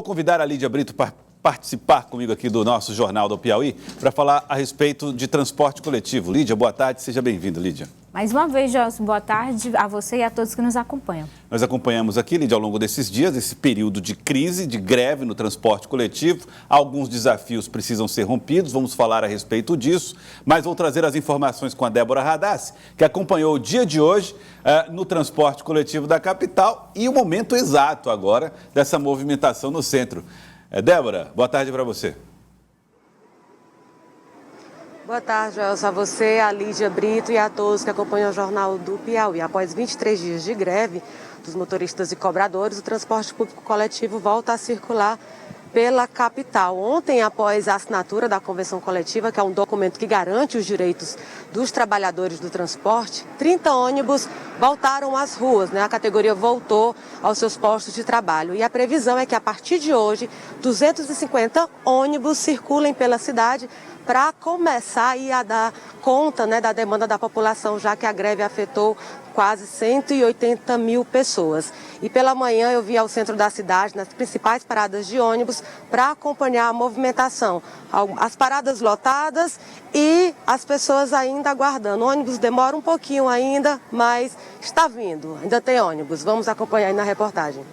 Vou convidar a Lídia Brito para participar comigo aqui do nosso Jornal do Piauí para falar a respeito de transporte coletivo. Lídia, boa tarde, seja bem-vinda, Lídia. Mais uma vez, Gelson, boa tarde a você e a todos que nos acompanham. Nós acompanhamos aqui, Lídia, ao longo desses dias, esse período de crise, de greve no transporte coletivo. Alguns desafios precisam ser rompidos, vamos falar a respeito disso, mas vou trazer as informações com a Débora Radassi, que acompanhou o dia de hoje no transporte coletivo da capital e o momento exato agora dessa movimentação no centro. Débora, boa tarde para você. Boa tarde, Gelson, a você, a Lídia Brito e a todos que acompanham o Jornal do Piauí. Após 23 dias de greve dos motoristas e cobradores, o transporte público coletivo volta a circular pela capital. Ontem, após a assinatura da Convenção Coletiva, que é um documento que garante os direitos dos trabalhadores do transporte, 30 ônibus voltaram às ruas, né? A categoria voltou aos seus postos de trabalho. E a previsão é que, a partir de hoje, 250 ônibus circulem pela cidade para começar aí a dar conta, né, da demanda da população, já que a greve afetou quase 180 mil pessoas. E pela manhã eu vim ao centro da cidade, nas principais paradas de ônibus, para acompanhar a movimentação. As paradas lotadas e as pessoas ainda aguardando. O ônibus demora um pouquinho ainda, mas está vindo. Ainda tem ônibus. Vamos acompanhar aí na reportagem.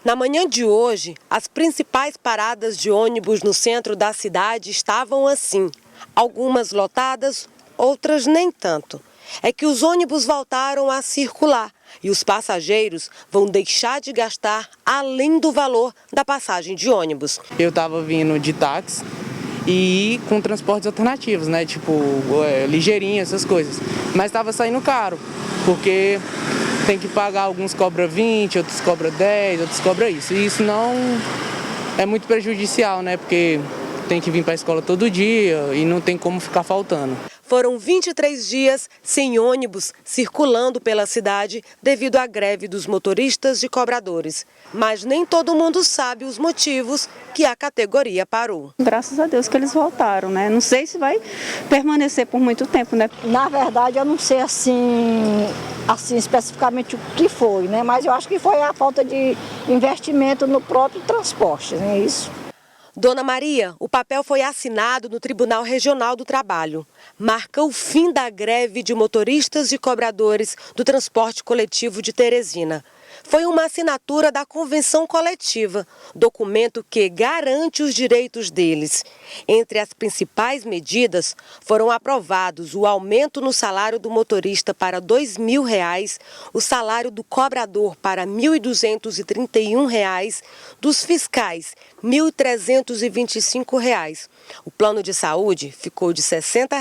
Na manhã de hoje, as principais paradas de ônibus no centro da cidade estavam assim. Algumas lotadas, outras nem tanto. É que os ônibus voltaram a circular e os passageiros vão deixar de gastar além do valor da passagem de ônibus. Eu estava vindo de táxi e com transportes alternativos, né? Tipo, ligeirinho, essas coisas. Mas estava saindo caro, porque tem que pagar, alguns cobram 20, outros cobram 10, outros cobram isso. E isso não é muito prejudicial, né? Porque tem que vir para a escola todo dia e não tem como ficar faltando. Foram 23 dias sem ônibus circulando pela cidade devido à greve dos motoristas e cobradores. Mas nem todo mundo sabe os motivos que a categoria parou. Graças a Deus que eles voltaram, né? Não sei se vai permanecer por muito tempo, né? Na verdade, eu não sei assim especificamente o que foi, né? Mas eu acho que foi a falta de investimento no próprio transporte, né? Isso. Dona Maria, o papel foi assinado no Tribunal Regional do Trabalho. Marca o fim da greve de motoristas e cobradores do transporte coletivo de Teresina. Foi uma assinatura da Convenção Coletiva, documento que garante os direitos deles. Entre as principais medidas, foram aprovados o aumento no salário do motorista para R$ 2.000, o salário do cobrador para R$ 1.231, dos fiscais R$ 1.325. O plano de saúde ficou de R$ 60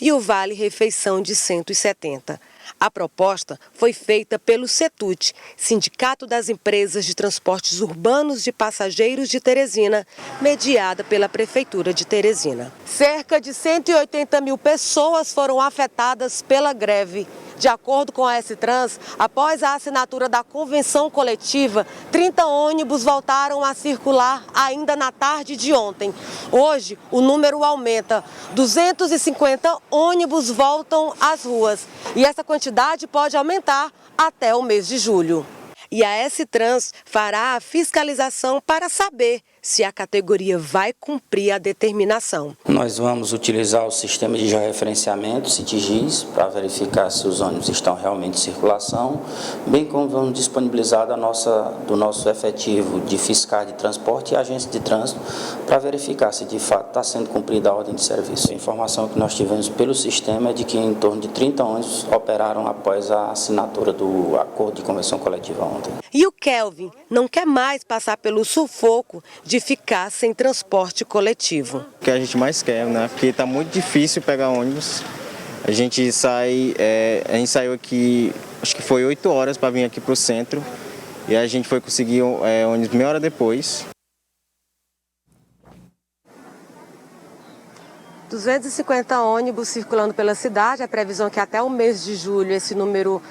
e o vale-refeição de R$ 170. A proposta foi feita pelo CETUT, Sindicato das Empresas de Transportes Urbanos de Passageiros de Teresina, mediada pela Prefeitura de Teresina. Cerca de 180 mil pessoas foram afetadas pela greve. De acordo com a S-Trans, após a assinatura da Convenção Coletiva, 30 ônibus voltaram a circular ainda na tarde de ontem. Hoje, o número aumenta. 250 ônibus voltam às ruas. E essa quantidade pode aumentar até o mês de julho. E a S-Trans fará a fiscalização para saber se a categoria vai cumprir a determinação. Nós vamos utilizar o sistema de georreferenciamento, CITGIS, para verificar se os ônibus estão realmente em circulação, bem como vamos disponibilizar do nosso efetivo de fiscais de transporte e agência de trânsito para verificar se de fato está sendo cumprida a ordem de serviço. A informação que nós tivemos pelo sistema é de que em torno de 30 ônibus operaram após a assinatura do acordo de convenção coletiva ontem. E o Kelvin não quer mais passar pelo sufoco de ficar sem transporte coletivo. O que a gente mais quer, né? Porque está muito difícil pegar ônibus. A gente saiu aqui, acho que foi 8 horas para vir aqui para o centro e a gente foi conseguir ônibus meia hora depois. 250 ônibus circulando pela cidade. A previsão é que até o mês de julho esse número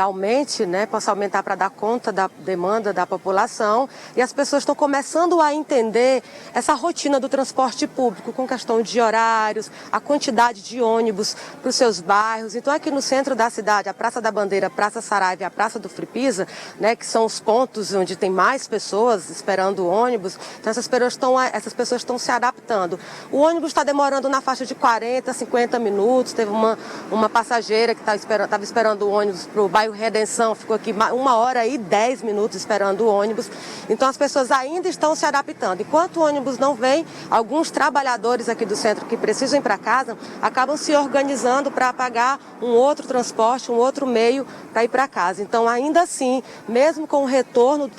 aumente, né, possa aumentar para dar conta da demanda da população, e as pessoas estão começando a entender essa rotina do transporte público, com questão de horários, a quantidade de ônibus para os seus bairros. Então, aqui no centro da cidade, a Praça da Bandeira, a Praça Saraiva e a Praça do Fripisa, né, que são os pontos onde tem mais pessoas esperando o ônibus, então essas pessoas estão se adaptando. O ônibus está demorando na faixa de 40, 50 minutos. Teve uma passageira que estava esperando o ônibus para o bairro Redenção, ficou aqui 1h10 esperando o ônibus. Então as pessoas ainda estão se adaptando. Enquanto o ônibus não vem, alguns trabalhadores aqui do centro que precisam ir para casa acabam se organizando para pagar um outro transporte, um outro meio para ir para casa. Então, ainda assim, mesmo com o retorno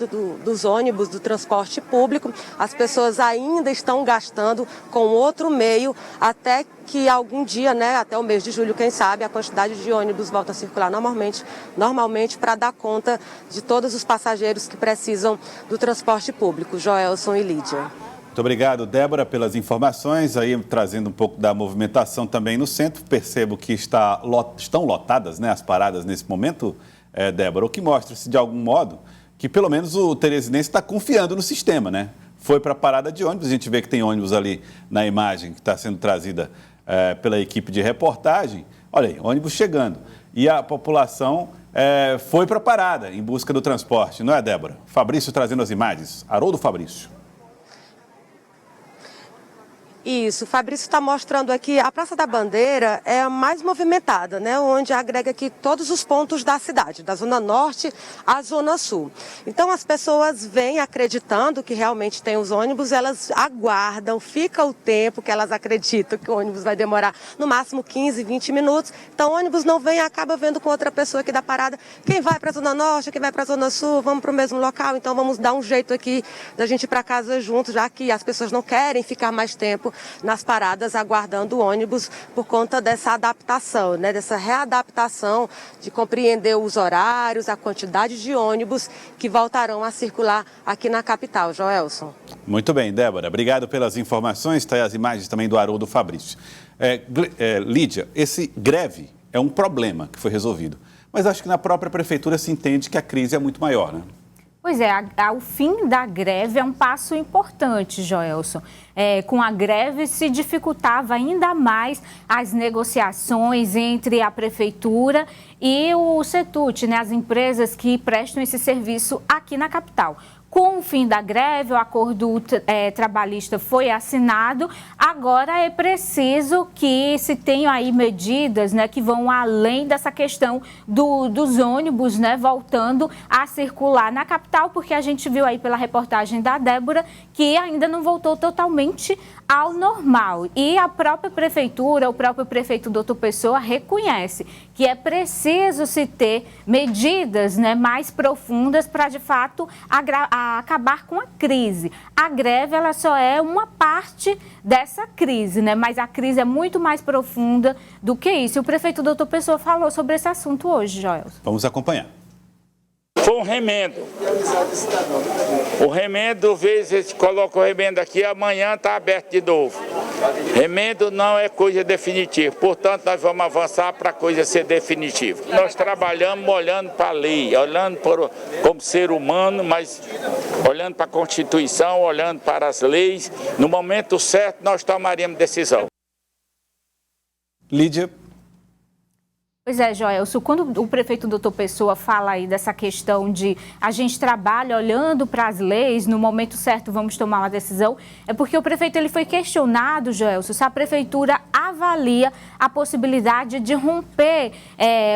dos ônibus, do transporte público, as pessoas ainda estão gastando com outro meio, até que algum dia, né, até o mês de julho, quem sabe, a quantidade de ônibus volta a circular normalmente para dar conta de todos os passageiros que precisam do transporte público. Joelson e Lídia. Muito obrigado, Débora, pelas informações, aí trazendo um pouco da movimentação também no centro. Percebo que estão lotadas, né, as paradas nesse momento, Débora, o que mostra-se de algum modo que pelo menos o teresinense está confiando no sistema, né? Foi para a parada de ônibus, a gente vê que tem ônibus ali na imagem que está sendo trazida pela equipe de reportagem. Olha aí, ônibus chegando. E a população foi para a parada em busca do transporte, não é, Débora? Fabrício trazendo as imagens. Haroldo Fabrício. Isso, o Fabrício está mostrando aqui, a Praça da Bandeira é a mais movimentada, né, onde agrega aqui todos os pontos da cidade, da Zona Norte à Zona Sul. Então as pessoas vêm acreditando que realmente tem os ônibus, elas aguardam, fica o tempo que elas acreditam que o ônibus vai demorar no máximo 15, 20 minutos. Então o ônibus não vem, acaba vendo com outra pessoa aqui da parada, quem vai para a Zona Norte, quem vai para a Zona Sul, vamos para o mesmo local, então vamos dar um jeito aqui da gente ir para casa juntos, já que as pessoas não querem ficar mais tempo nas paradas aguardando o ônibus por conta dessa adaptação, né, dessa readaptação de compreender os horários, a quantidade de ônibus que voltarão a circular aqui na capital. Joelson. Muito bem, Débora. Obrigado pelas informações. Está aí as imagens também do Haroldo Fabrício. Lídia, esse greve é um problema que foi resolvido, mas acho que na própria prefeitura se entende que a crise é muito maior, né? Pois é, o fim da greve é um passo importante, Joelson. Com a greve se dificultava ainda mais as negociações entre a prefeitura e o Setut, né, as empresas que prestam esse serviço aqui na capital. Com o fim da greve, o acordo trabalhista foi assinado. Agora é preciso que se tenham aí medidas, né, que vão além dessa questão dos ônibus, né, voltando a circular na capital, porque a gente viu aí pela reportagem da Débora que ainda não voltou totalmente ao normal. E a própria prefeitura, o próprio prefeito Doutor Pessoa reconhece que é preciso se ter medidas, né, mais profundas para, de fato, acabar com a crise. A greve, ela só é uma parte dessa crise, né? Mas a crise é muito mais profunda do que isso. E o prefeito Doutor Pessoa falou sobre esse assunto hoje, Joelson. Vamos acompanhar. Foi um remendo. O remendo, vezes coloca o remendo aqui, amanhã está aberto de novo. Remendo não é coisa definitiva, portanto nós vamos avançar para a coisa ser definitiva. Nós trabalhamos olhando para a lei, olhando como ser humano, mas olhando para a Constituição, olhando para as leis. No momento certo nós tomaríamos decisão. Lídia. Pois é, Joelson, quando o prefeito Doutor Pessoa fala aí dessa questão de a gente trabalha olhando para as leis, no momento certo vamos tomar uma decisão, é porque o prefeito ele foi questionado, Joelson, se a prefeitura avalia a possibilidade de romper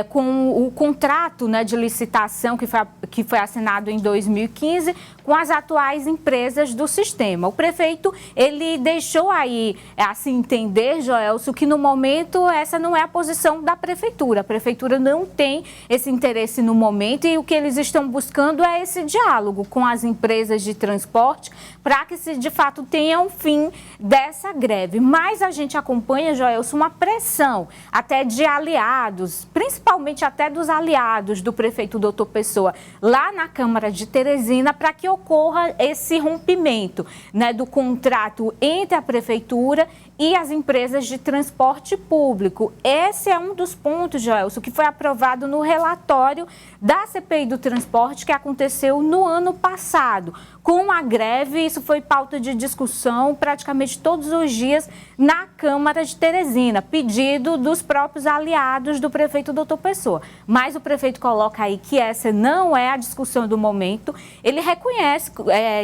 com o contrato, né, de licitação que foi assinado em 2015 com as atuais empresas do sistema. O prefeito, ele deixou aí, assim, entender, Joelson, que no momento essa não é a posição da prefeitura. A prefeitura não tem esse interesse no momento e o que eles estão buscando é esse diálogo com as empresas de transporte para que se de fato tenha um fim dessa greve. Mas a gente acompanha, Joelson, uma pressão até de aliados, principalmente até dos aliados do prefeito Doutor Pessoa, lá na Câmara de Teresina, para que ocorra esse rompimento, né, do contrato entre a prefeitura e as empresas de transporte público. Esse é um dos pontos, Joelson, que foi aprovado no relatório da CPI do transporte que aconteceu no ano passado. Com a greve, isso foi pauta de discussão praticamente todos os dias na Câmara de Teresina, pedido dos próprios aliados do prefeito Doutor Pessoa. Mas o prefeito coloca aí que essa não é a discussão do momento. Ele reconhece,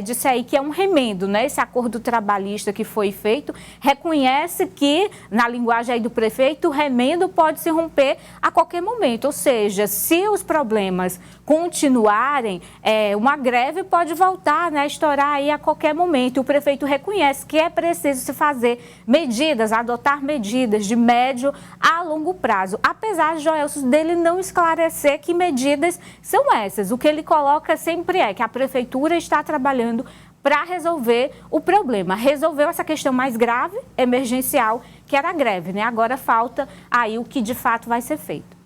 disse aí que é um remendo, né? Esse acordo trabalhista que foi feito, reconhece que, na linguagem aí do prefeito, o remendo pode se romper a qualquer momento. Ou seja, se os problemas continuarem, uma greve pode voltar, né, estourar aí a qualquer momento. O prefeito reconhece que é preciso se fazer medidas, adotar medidas de médio a longo prazo. Apesar, Joelson, dele não esclarecer que medidas são essas. O que ele coloca sempre é que a prefeitura está trabalhando para resolver o problema. Resolveu essa questão mais grave, emergencial, que era a greve, né? Agora falta aí o que de fato vai ser feito.